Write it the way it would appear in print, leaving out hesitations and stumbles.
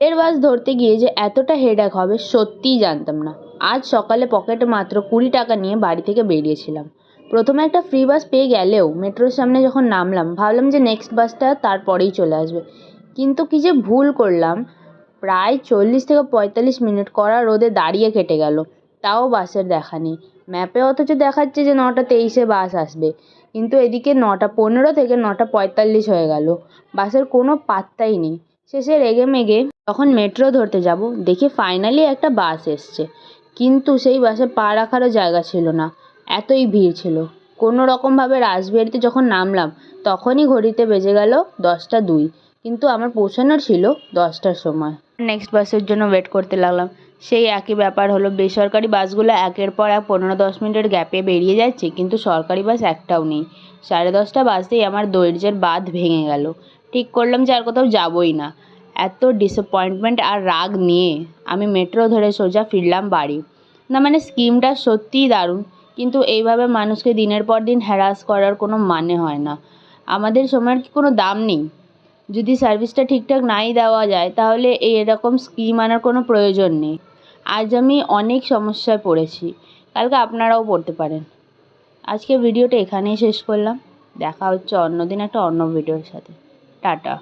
এর বাস ধরতে গিয়ে যে এতটা হেডেক হবে সত্যিই জানতাম না। আজ সকালে পকেটে মাত্র 20 টাকা নিয়ে বাড়ি থেকে বেরিয়েছিলাম। প্রথমে একটা ফ্রি বাস পেয়ে গেলেও মেট্রোর সামনে যখন নামলাম ভাবলাম যে নেক্সট বাসটা তারপরেই চলে আসবে, কিন্তু কি যে ভুল করলাম। প্রায় 40 থেকে 45 মিনিট কড়া রোদে দাঁড়িয়ে কেটে গেল, তাও বাসের দেখা নেই। ম্যাপে অথচ দেখাচ্ছে যে 9টা 23-এ বাস আসবে, কিন্তু এদিকে 9টা 15 থেকে 9টা 45 হয়ে গেল, বাসের কোনো পাত্তাই নেই। শেষে রেগে মেগে যখন মেট্রো ধরতে যাব দেখি ফাইনালি একটা বাস এসছে, কিন্তু সেই বাসে পা রাখারও জায়গা ছিল না, এতই ভিড় ছিল। কোনো রকমভাবে রাসবিহারিতে যখন নামলাম তখনই ঘড়িতে বেজে গেল 10টা 2, কিন্তু আমার পৌঁছানোর ছিল 10টার সময়। নেক্সট বাসের জন্য ওয়েট করতে লাগলাম। সেই একই ব্যাপার হলো, বেসরকারি বাসগুলো একের পর এক 15-10 মিনিটের গ্যাপে বেরিয়ে যাচ্ছে, কিন্তু সরকারি বাস একটাও নেই। 10:30 বাজতেই আমার ধৈর্যের বাঁধ ভেঙে গেল। ঠিক করলাম যে আর কোথাও যাবই না। এত ডিসঅ্যাপয়েন্টমেন্ট আর রাগ নিয়ে আমি মেট্রো ধরে সোজা ফিরলাম বাড়ি। না মানে স্কিমটা সত্যিই দারুণ, কিন্তু এইভাবে মানুষকে দিনের পর দিন হ্যারাস করার কোনো মানে হয় না। আমাদের সময়ের কি কোনো দাম নেই? যদি সার্ভিসটা ঠিকঠাক নাই দেওয়া যায় তাহলে এরকম স্কিম আনার কোনো প্রয়োজন নেই। আজ আমি অনেক সমস্যায় পড়েছি, কালকে আপনারাও পড়তে পারেন। আজকে ভিডিওটা এখানেই শেষ করলাম। দেখা হচ্ছে অন্য দিন একটা অন্য ভিডিওর সাথে। টাটা।